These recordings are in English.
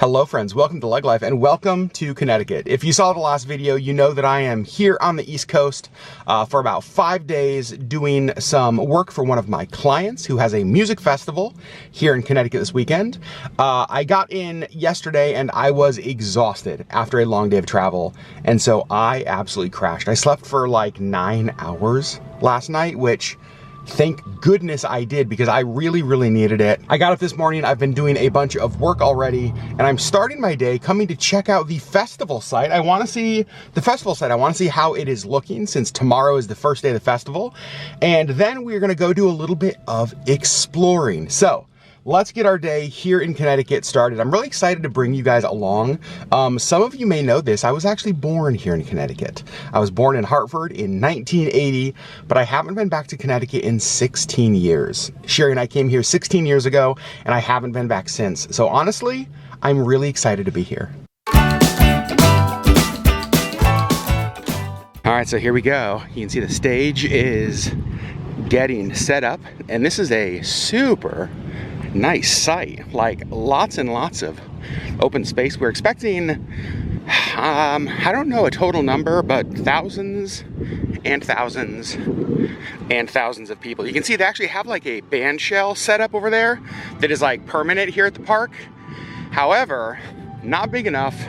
Hello friends, welcome to LeggLife and welcome to Connecticut. If you saw the last video, you know that I am here on the East Coast for about 5 days doing some work for one of my clients who has a music festival here in Connecticut this weekend. I got in yesterday and I was exhausted after a long day of travel, and so I absolutely crashed. I slept for like 9 hours last night, which thank goodness I did, because I really needed it. I got up this morning, I've been doing a bunch of work already, and I'm starting my day coming to check out the festival site. I want to see the festival site. I want to see how it is looking, since tomorrow is the first day of the festival. And then we're going to go do a little bit of exploring. So let's get our day here in Connecticut started. I'm really excited to bring you guys along. Some of you may know this. I was actually born here in Connecticut. I was born in Hartford in 1980, but I haven't been back to Connecticut in 16 years. Sherri and I came here 16 years ago, and I haven't been back since. So honestly, I'm really excited to be here. All right, so here we go. You can see the stage is getting set up, and this is a super nice site, like lots and lots of open space. We're expecting, I don't know a total number, but thousands and thousands and thousands of people. You can see they actually have like a band shell set up over there that is like permanent here at the park. However, not big enough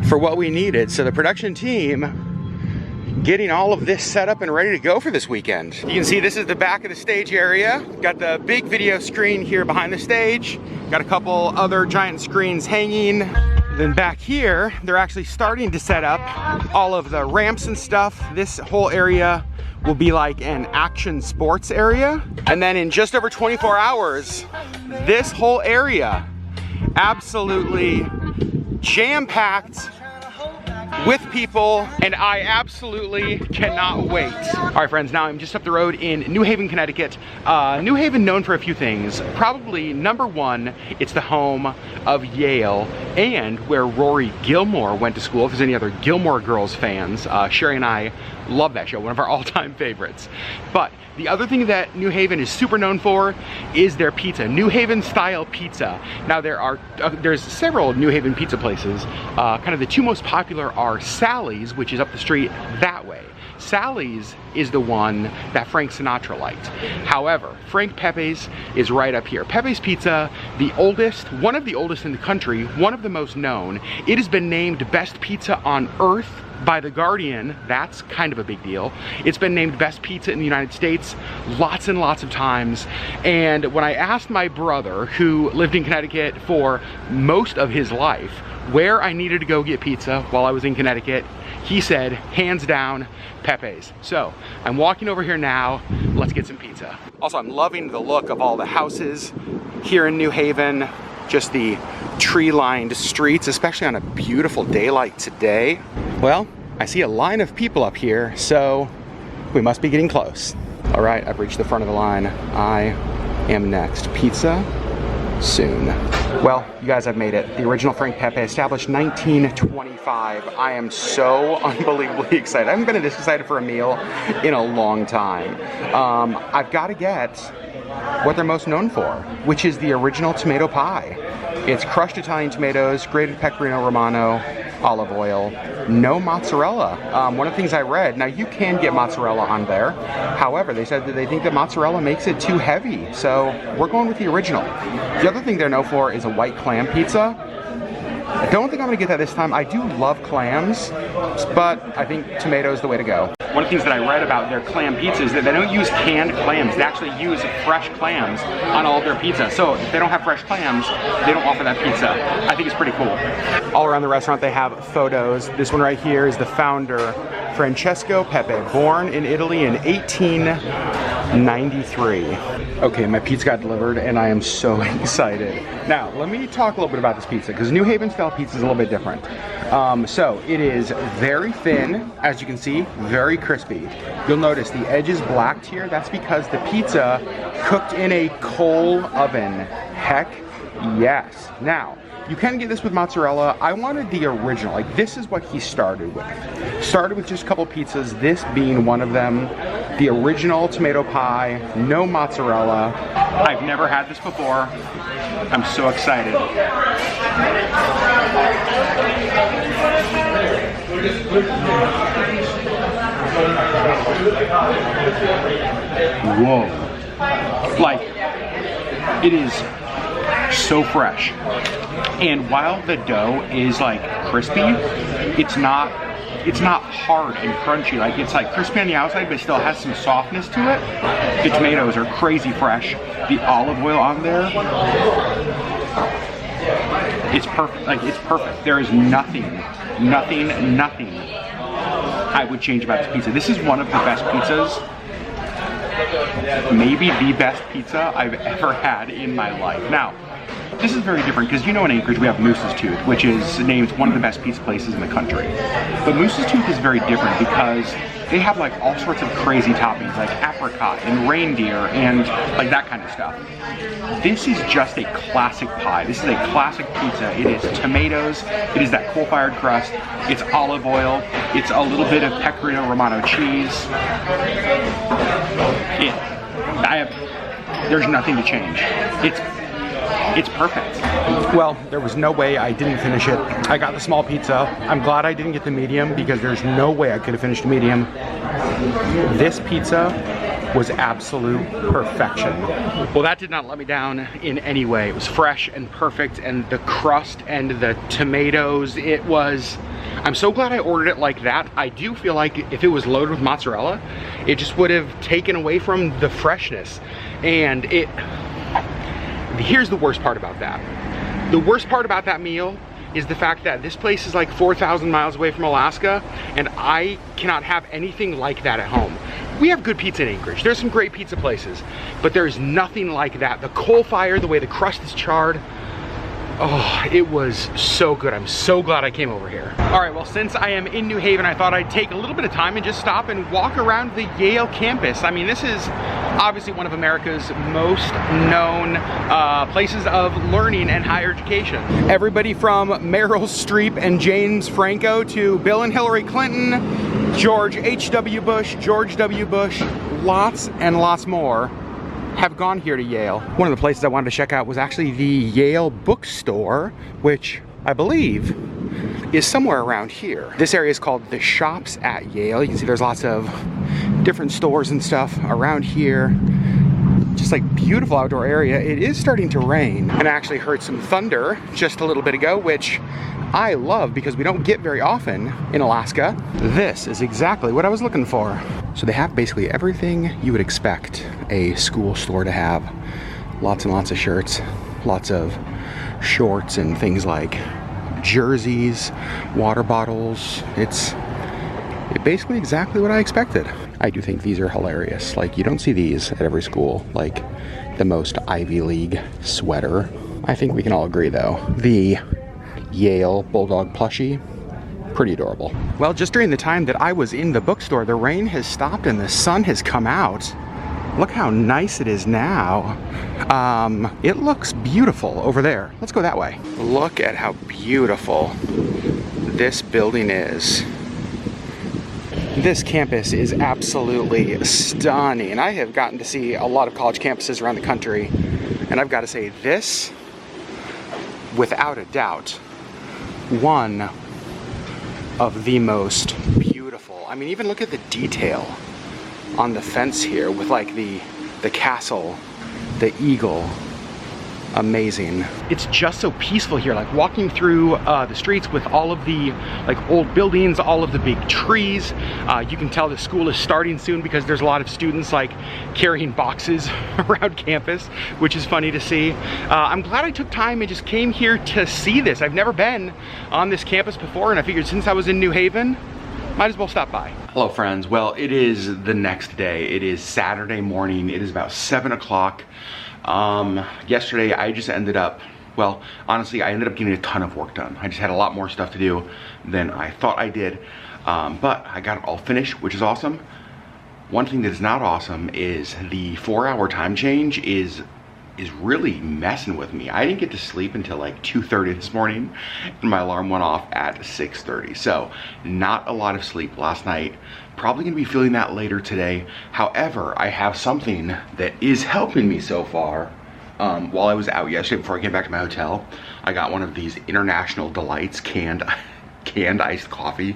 for what we needed. So the production team getting all of this set up and ready to go for this weekend. You can see this is the back of the stage area. Got the big video screen here behind the stage. Got a couple other giant screens hanging. Then back here, they're actually starting to set up all of the ramps and stuff. This whole area will be like an action sports area. And then in just over 24 hours, this whole area absolutely jam-packed with people, and I absolutely cannot wait. All right, friends, now I'm just up the road in New Haven, Connecticut. New Haven known for a few things. Probably number one, it's the home of Yale and where Rory Gilmore went to school. If there's any other Gilmore Girls fans, Sherri and I love that show, one of our all-time favorites. But the other thing that New Haven is super known for is their pizza, New Haven style pizza. Now there's several New Haven pizza places. Kind of the two most popular are Sally's, which is up the street that way. Sally's is the one that Frank Sinatra liked. However, Pepe's is right up here. Pepe's Pizza, the oldest, one of the oldest in the country, one of the most known. It has been named best pizza on earth by The Guardian. That's kind of a big deal. It's been named best pizza in the United States lots and lots of times. And when I asked my brother, who lived in Connecticut for most of his life, where I needed to go get pizza while I was in Connecticut, he said, hands down, Pepe's. So I'm walking over here now. Let's get some pizza. Also, I'm loving the look of all the houses here in New Haven. Just the tree-lined streets, especially on a beautiful day like today. Well, I see a line of people up here, so we must be getting close. All right, I've reached the front of the line. I am next. Pizza soon. Well, you guys, I've made it. The original Frank Pepe, established 1925. I am so unbelievably excited. I haven't been this excited for a meal in a long time. I've got to get what they're most known for, which is the original tomato pie. It's crushed Italian tomatoes, grated pecorino romano, olive oil, no mozzarella. One of the things I read, now you can get mozzarella on there. However, they said that they think that mozzarella makes it too heavy. So we're going with the original. The other thing they're known for is a white clam pizza. I don't think I'm gonna get that this time. I do love clams, but I think tomato is the way to go. One of the things that I read about their clam pizza is that they don't use canned clams. They actually use fresh clams on all of their pizza. So if they don't have fresh clams, they don't offer that pizza. I think it's pretty cool. All around the restaurant, they have photos. This one right here is the founder, Francesco Pepe, born in Italy in 1893. Okay, my pizza got delivered and I am so excited. Now, let me talk a little bit about this pizza, because New Haven style pizza is a little bit different. So it is very thin, as you can see, very crispy. You'll notice the edge is blacked here. That's because the pizza cooked in a coal oven. Heck yes. Now, you can get this with mozzarella. I wanted the original. Like, this is what he started with. Started with just a couple pizzas, this being one of them. The original tomato pie, no mozzarella. I've never had this before. I'm so excited. Whoa. Like, it is so fresh. And while the dough is like crispy, it's not hard and crunchy. Like, it's like crispy on the outside, but it still has some softness to it. The tomatoes are crazy fresh. The olive oil on there, it's perfect. Like, it's perfect. There is nothing I would change about this pizza. This is one of the best pizzas, maybe the best pizza I've ever had in my life. Now, this is very different because, you know, in Anchorage we have Moose's Tooth, which is named one of the best pizza places in the country. But Moose's Tooth is very different because they have like all sorts of crazy toppings like apricot and reindeer and like that kind of stuff. This is just a classic pie. This is a classic pizza. It is tomatoes, it is that coal-fired crust, it's olive oil, it's a little bit of pecorino romano cheese. There's nothing to change. It's perfect. Well, there was no way I didn't finish it. I got the small pizza. I'm glad I didn't get the medium because there's no way I could have finished the medium. This pizza was absolute perfection. Well, that did not let me down in any way. It was fresh and perfect, and the crust and the tomatoes, it was... I'm so glad I ordered it like that. I do feel like if it was loaded with mozzarella, it just would have taken away from the freshness. And here's the worst part about that. The worst part about that meal is the fact that this place is like 4,000 miles away from Alaska, and I cannot have anything like that at home. We have good pizza in Anchorage. There's some great pizza places, but there's nothing like that. The coal fire, the way the crust is charred, oh, it was so good. I'm so glad I came over here. All right, well, since I am in New Haven, I thought I'd take a little bit of time and just stop and walk around the Yale campus. I mean, this is obviously one of America's most known places of learning and higher education. Everybody from Meryl Streep and James Franco to Bill and Hillary Clinton, George H.W. Bush, George W. Bush, lots and lots more have gone here to Yale. One of the places I wanted to check out was actually the Yale bookstore, which I believe is somewhere around here. This area is called the Shops at Yale. You can see there's lots of different stores and stuff around here. Just like beautiful outdoor area. It is starting to rain, and I actually heard some thunder just a little bit ago, which I love because we don't get very often in Alaska. This is exactly what I was looking for. So they have basically everything you would expect a school store to have. Lots and lots of shirts, lots of shorts and things like jerseys, water bottles. It's basically exactly what I expected. I do think these are hilarious. Like, you don't see these at every school, like the most Ivy League sweater. I think we can all agree though, the Yale Bulldog plushie, pretty adorable. Well, just during the time that I was in the bookstore, the rain has stopped and the sun has come out. Look how nice it is now. It looks beautiful over there. Let's go that way. Look at how beautiful this building is. This campus is absolutely stunning. I have gotten to see a lot of college campuses around the country, and I've got to say this, without a doubt, one of the most beautiful. I mean, even look at the detail on the fence here with like the castle, the eagle. Amazing. It's just so peaceful here, like walking through the streets with all of the like old buildings, all of the big trees. You can tell the school is starting soon because there's a lot of students like carrying boxes around campus, which is funny to see. I'm glad I took time and just came here to see this. I've never been on this campus before, and I figured since I was in New Haven, might as well stop by. Hello friends. Well, it is the next day. It is Saturday morning. It is about 7 o'clock. Yesterday I just ended up, well, honestly, I ended up getting a ton of work done. I just had a lot more stuff to do than I thought I did, but I got it all finished, which is awesome. One thing that is not awesome is the 4-hour time change is is really messing with me. I didn't get to sleep until like 2:30 this morning, and my alarm went off at 6:30. So not a lot of sleep last night. Probably gonna be feeling that later today. However, I have something that is helping me so far. While I was out yesterday, before I came back to my hotel, I got one of these International Delights canned iced coffee.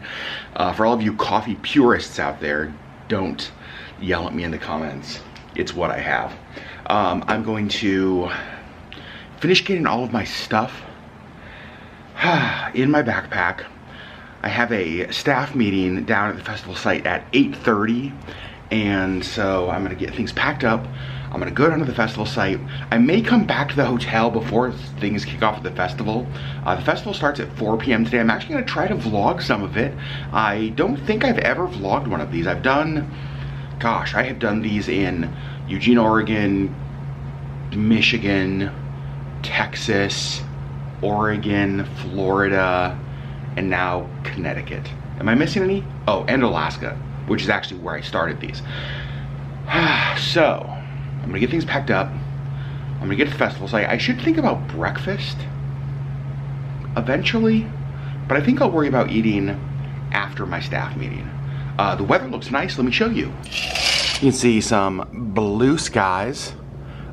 For all of you coffee purists out there, don't yell at me in the comments. It's what I have. I'm going to finish getting all of my stuff in my backpack. I have a staff meeting down at the festival site at 8:30, and so I'm gonna get things packed up. I'm gonna go down to the festival site. I may come back to the hotel before things kick off at the festival. The festival starts at 4 p.m. today. I'm actually gonna try to vlog some of it. I don't think I've ever vlogged one of these. I've done, gosh, I have done these in Eugene, Oregon, Michigan, Texas, Oregon, Florida, and now Connecticut. Am I missing any? Oh, and Alaska, which is actually where I started these. So, I'm gonna get things packed up. I'm gonna get to the festival site. I should think about breakfast eventually, but I think I'll worry about eating after my staff meeting. The weather looks nice. Let me show you. You can see some blue skies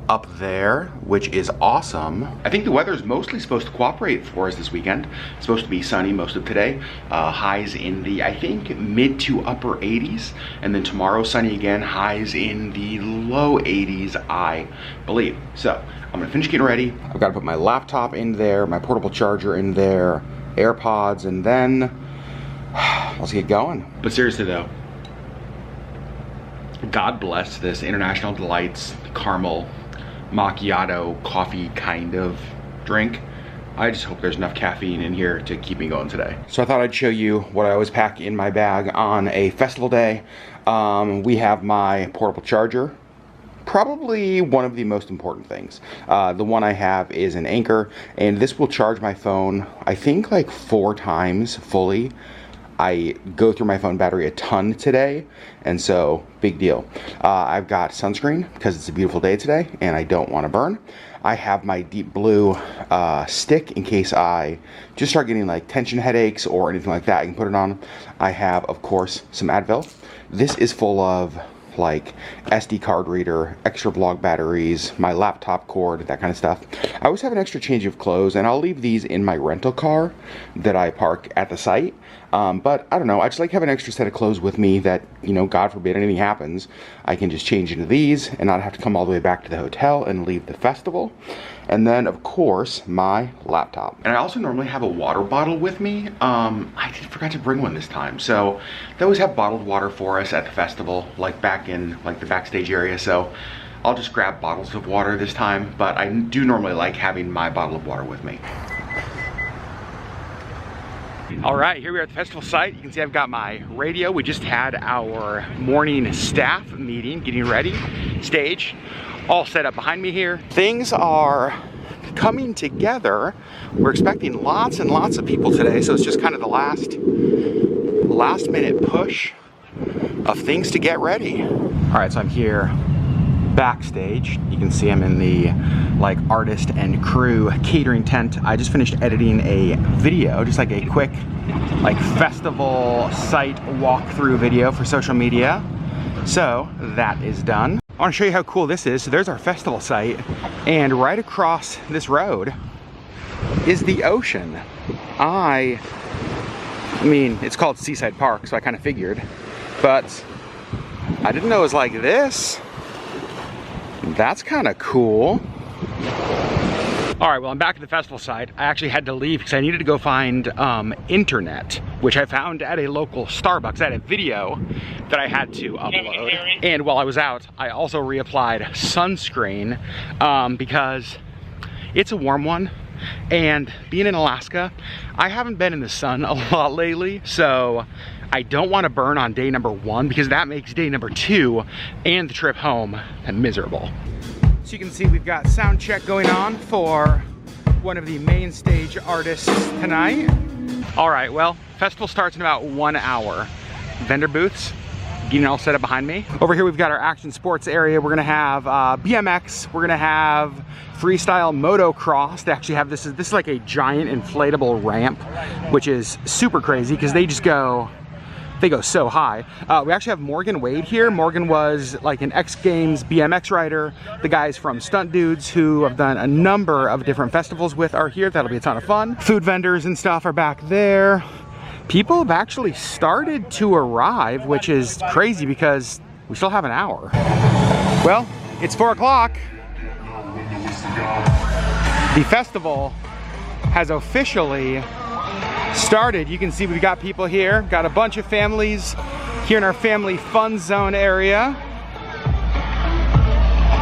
up there, which is awesome. I think the weather is mostly supposed to cooperate for us this weekend. It's supposed to be sunny most of today. Highs in the, I think, mid to upper 80s. And then tomorrow, sunny again, highs in the low 80s, I believe. So, I'm gonna finish getting ready. I've gotta put my laptop in there, my portable charger in there, AirPods, and then let's get going. But seriously though, God bless this International Delights caramel macchiato coffee kind of drink. I just hope there's enough caffeine in here to keep me going today. So I thought I'd show you what I always pack in my bag on a festival day. We have my portable charger, probably one of the most important things. The one I have is an Anchor, and this will charge my phone, I think like 4 times fully. I go through my phone battery a ton today, and so big deal. I've got sunscreen because it's a beautiful day today and I don't want to burn. I have my deep blue stick in case I just start getting like tension headaches or anything like that. I can put it on. I have, of course, some Advil. This is full of like SD card reader, extra vlog batteries, my laptop cord, that kind of stuff. I always have an extra change of clothes, and I'll leave these in my rental car that I park at the site. But I don't know, I just like having an extra set of clothes with me that, you know, God forbid anything happens, I can just change into these and not have to come all the way back to the hotel and leave the festival. And then, of course, my laptop. And I also normally have a water bottle with me. I forgot to bring one this time. So they always have bottled water for us at the festival, like back in like the backstage area. So I'll just grab bottles of water this time, but I do normally like having my bottle of water with me. All right, here we are at the festival site. You can see I've got my radio. We just had our morning staff meeting, getting ready. Stage all set up behind me here. Things are coming together. We're expecting lots and lots of people today, so it's just kind of the last minute push of things to get ready. All right, so I'm here backstage. You can see I'm in the like artist and crew catering tent. I just finished editing a video, just like a quick like festival site walkthrough video for social media. So that is done. I want to show you how cool this is. So there's our festival site, and right across this road is the ocean. I mean, it's called Seaside Park, so I kind of figured, but I didn't know it was like this. That's kind of cool. All right, well, I'm back at the festival site. I actually had to leave because I needed to go find internet, which I found at a local Starbucks. I had a video that I had to upload. And while I was out, I also reapplied sunscreen because it's a warm one. And being in Alaska, I haven't been in the sun a lot lately, so I don't want to burn on day number 1 because that makes day number 2 and the trip home miserable. So you can see we've got sound check going on for one of the main stage artists tonight. All right, well, festival starts in about 1 hour. Vendor booths getting all set up behind me. Over here we've got our action sports area. We're gonna have BMX, we're gonna have freestyle motocross. They actually have this is like a giant inflatable ramp, which is super crazy because they go so high. We actually have Morgan Wade here. Morgan was like an X Games BMX rider. The guys from Stunt Dudes who have done a number of different festivals with are here. That'll be a ton of fun. Food vendors and stuff are back there. People have actually started to arrive, which is crazy because we still have an hour. Well, it's 4 o'clock. The festival has officially started. You can see we've got people here, got a bunch of families here in our family fun zone area.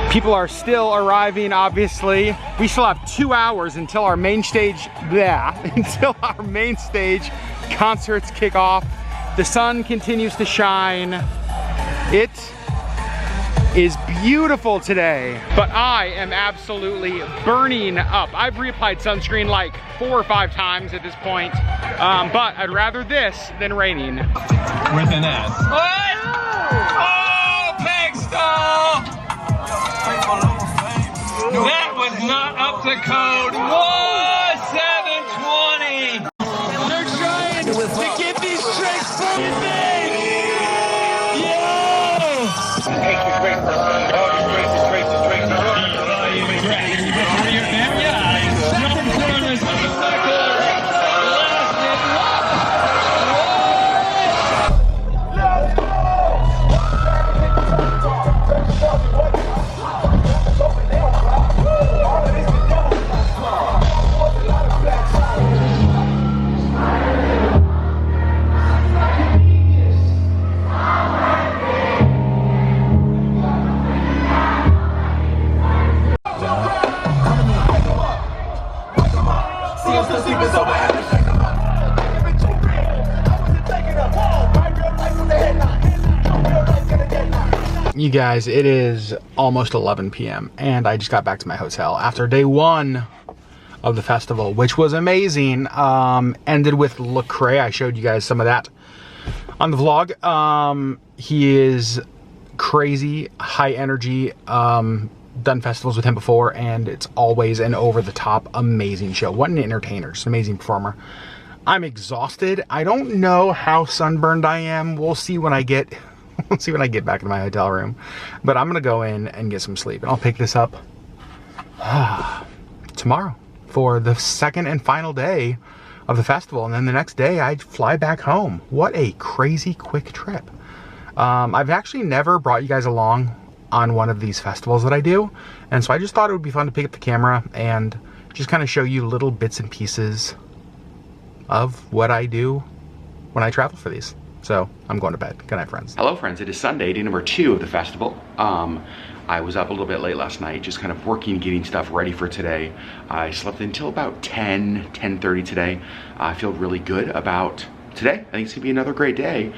People are still arriving, obviously. We still have 2 hours until our main stage, until our main stage concerts kick off. The sun continues to shine. It is beautiful today, but I am absolutely burning up. I've reapplied sunscreen like 4 or 5 times at this point, but I'd rather this than raining. With an S. What? Oh, peg stall! That was not up to code. Whoa, 720! They're trying to get these tricks from me! You guys, it is almost 11 p.m. and I just got back to my hotel after day 1 of the festival, which was amazing. Ended with Lecrae. I showed you guys some of that on the vlog. He is crazy, high energy. Done festivals with him before, and it's always an over-the-top amazing show. What an entertainer, just an amazing performer. I'm exhausted. I don't know how sunburned I am. We'll see when I get back to my hotel room. But I'm gonna go in and get some sleep, and I'll pick this up tomorrow for the second and final day of the festival, and then the next day I fly back home. What a crazy quick trip. I've actually never brought you guys along on one of these festivals that I do, and so I just thought it would be fun to pick up the camera and just kind of show you little bits and pieces of what I do when I travel for these. So I'm going to bed. Good night, friends. Hello, friends. It is Sunday, day number 2 of the festival. I was up a little bit late last night, just kind of working, getting stuff ready for today. I slept until about 10:30 today. I feel really good about today. I think it's gonna be another great day.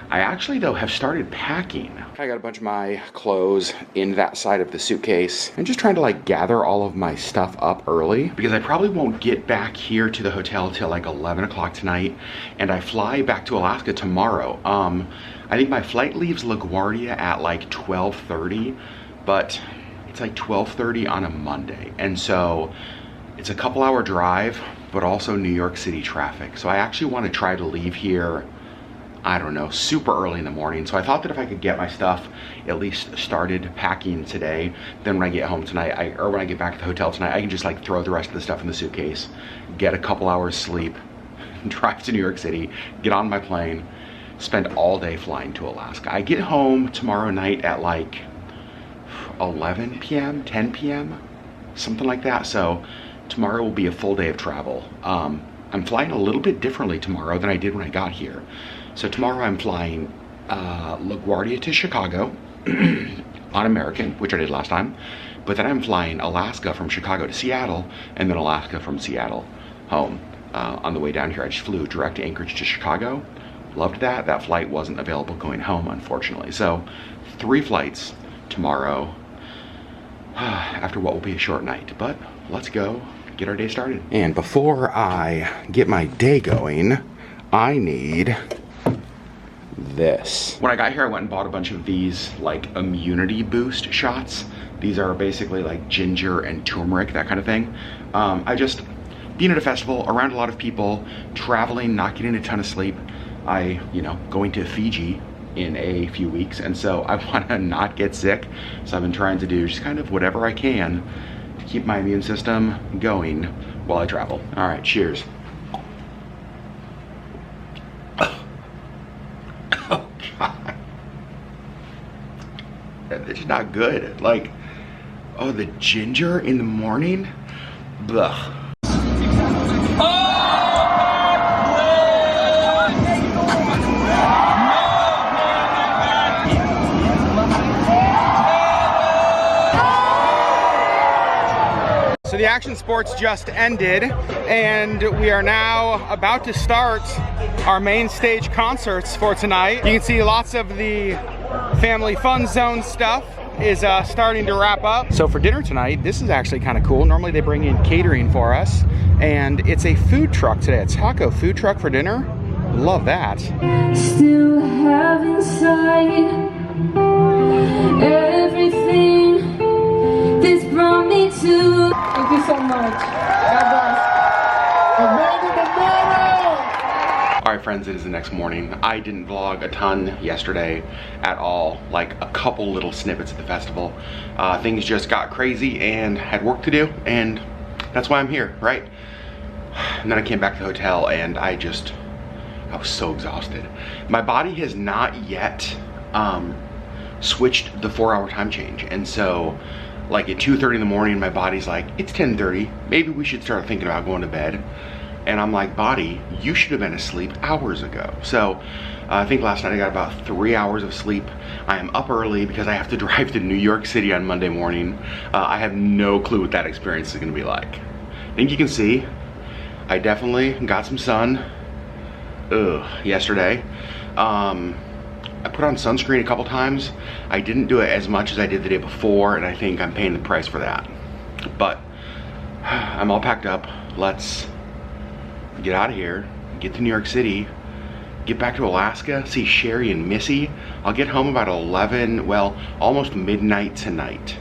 I actually, though, have started packing. I got a bunch of my clothes in that side of the suitcase. I'm just trying to like gather all of my stuff up early because I probably won't get back here to the hotel till like 11 o'clock tonight, and I fly back to Alaska tomorrow. I think my flight leaves LaGuardia at like 12:30, but it's like 12:30 on a Monday, and so it's a couple-hour drive, but also New York City traffic. So I actually want to try to leave here, I don't know, super early in the morning. So I thought that if I could get my stuff at least started packing today, then when I get home tonight, or when I get back to the hotel tonight, I can just like throw the rest of the stuff in the suitcase, get a couple hours sleep, drive to New York City, get on my plane, spend all day flying to Alaska. I get home tomorrow night at like 11 p.m., 10 p.m., something like that. So tomorrow will be a full day of travel. I'm flying a little bit differently tomorrow than I did when I got here. So tomorrow I'm flying LaGuardia to Chicago on American, which I did last time. But then I'm flying Alaska from Chicago to Seattle, and then Alaska from Seattle home. On the way down here, I just flew direct to Anchorage to Chicago. Loved that. That flight wasn't available going home, unfortunately. So 3 flights tomorrow after what will be a short night. But let's go get our day started. And before I get my day going, I need this. When I got here, I went and bought a bunch of these like immunity boost shots. These are basically like ginger and turmeric, that kind of thing. Being at a festival, around a lot of people, traveling, not getting a ton of sleep. Going to Fiji in a few weeks, and so I want to not get sick. So I've been trying to do just kind of whatever I can to keep my immune system going while I travel. All right, cheers. Oh God, it's not good. Like, oh, the ginger in the morning, blah. So the action sports just ended, and we are now about to start our main stage concerts for tonight. You can see lots of the family fun zone stuff is starting to wrap up. So for dinner tonight, this is actually kind of cool. Normally they bring in catering for us, and it's a food truck today, a taco food truck for dinner. Love that. Still have inside everything this brought me to. Thank you so much. God bless. All right, friends, it is the next morning. I didn't vlog a ton yesterday at all, like a couple little snippets at the festival. Things just got crazy and had work to do, and that's why I'm here, right? And then I came back to the hotel and I was so exhausted. My body has not yet switched the 4-hour time change, and so like at 2:30 in the morning, my body's like, it's 10:30, maybe we should start thinking about going to bed. And I'm like, body, you should have been asleep hours ago. So I think last night I got about 3 hours of sleep. I am up early because I have to drive to New York City on Monday morning. I have no clue what that experience is gonna be like. I think you can see, I definitely got some sun yesterday. I put on sunscreen a couple times. I didn't do it as much as I did the day before, and I think I'm paying the price for that. But I'm all packed up. Let's get out of here, get to New York City, get back to Alaska, see Sherri and Missy. I'll get home about 11, well, almost midnight tonight.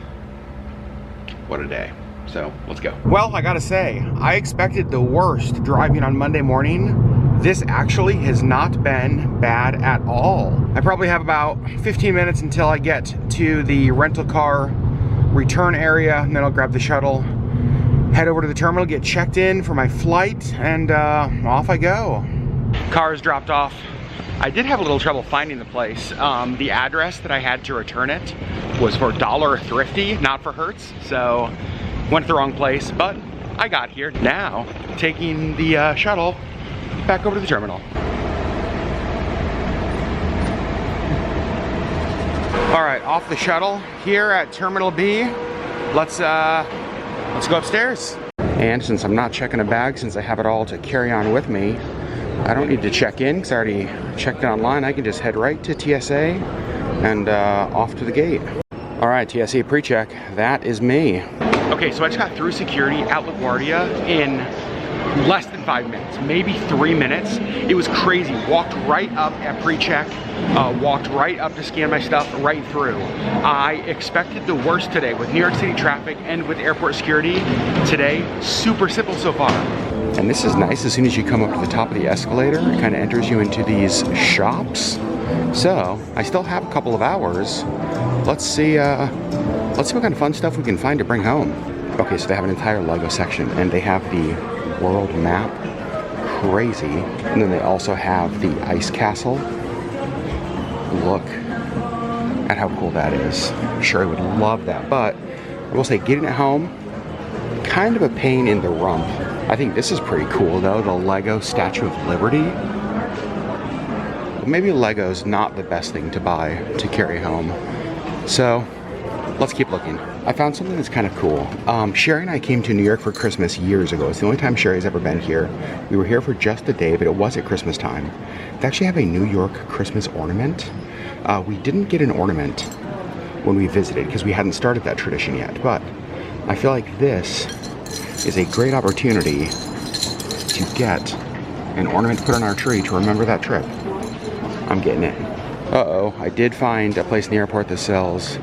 What a day. So let's go. Well, I gotta say, I expected the worst driving on Monday morning. This actually has not been bad at all. I probably have about 15 minutes until I get to the rental car return area, and then I'll grab the shuttle, head over to the terminal, get checked in for my flight, and off I go. Car is dropped off. I did have a little trouble finding the place. The address that I had to return it was for Dollar Thrifty, not for Hertz, so went to the wrong place, but I got here. Now, taking the shuttle back over to the terminal. All right, off the shuttle here at Terminal B. Let's go upstairs. And since I'm not checking a bag, since I have it all to carry on with me, I don't need to check in because I already checked it online. I can just head right to TSA and off to the gate. All right, TSA pre-check, that is me. Okay, so I just got through security at LaGuardia in less than 5 minutes, maybe 3 minutes. It was crazy. Walked right up at pre-check, walked right up to scan my stuff, right through. I expected the worst today with New York City traffic and with airport security. Today, super simple so far. And this is nice. As soon as you come up to the top of the escalator, it kind of enters you into these shops. So I still have a couple of hours. Let's see what kind of fun stuff we can find to bring home. Okay, so they have an entire Lego section, and they have the world map. Crazy. And then they also have the ice castle. Look at how cool that is. I'm sure I would love that, but I will say getting it home, kind of a pain in the rump. I think this is pretty cool though, the Lego Statue of Liberty. Well, maybe Lego's not the best thing to buy to carry home. So let's keep looking. I found something that's kind of cool. Sherri and I came to New York for Christmas years ago. It's the only time Sherri's ever been here. We were here for just a day, but it was at Christmas time. They actually have a New York Christmas ornament. We didn't get an ornament when we visited because we hadn't started that tradition yet, but I feel like this is a great opportunity to get an ornament put on our tree to remember that trip. I'm getting it. Uh-oh, I did find a place in the airport that sells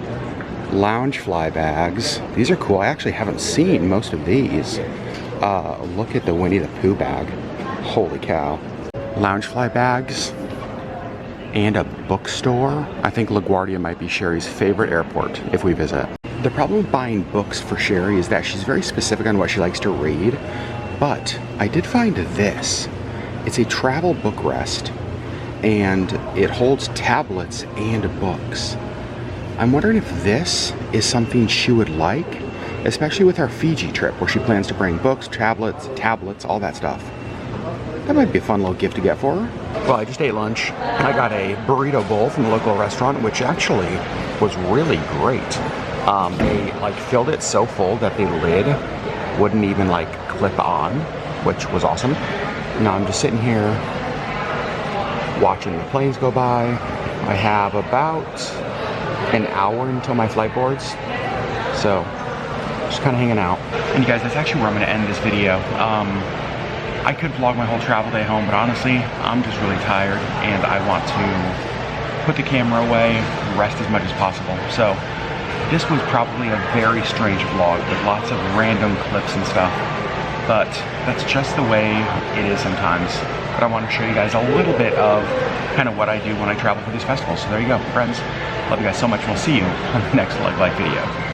Loungefly bags. These are cool. I actually haven't seen most of these. Look at the Winnie the Pooh bag. Holy cow. Loungefly bags and a bookstore. I think LaGuardia might be Sherri's favorite airport if we visit. The problem with buying books for Sherri is that she's very specific on what she likes to read, but I did find this. It's a travel book rest, and it holds tablets and books. I'm wondering if this is something she would like, especially with our Fiji trip where she plans to bring books, tablets, all that stuff. That might be a fun little gift to get for her. Well, I just ate lunch. I got a burrito bowl from the local restaurant, which actually was really great. They like filled it so full that the lid wouldn't even like clip on, which was awesome. Now I'm just sitting here watching the planes go by. I have about an hour until my flight boards, so just kind of hanging out. And you guys, that's actually where I'm going to end this video. I could vlog my whole travel day home, but honestly, I'm just really tired and I want to put the camera away, rest as much as possible. So this was probably a very strange vlog with lots of random clips and stuff, but that's just the way it is sometimes. But I want to show you guys a little bit of kind of what I do when I travel for these festivals. So there you go, friends. Love you guys so much, and we'll see you on the next LeggLife video.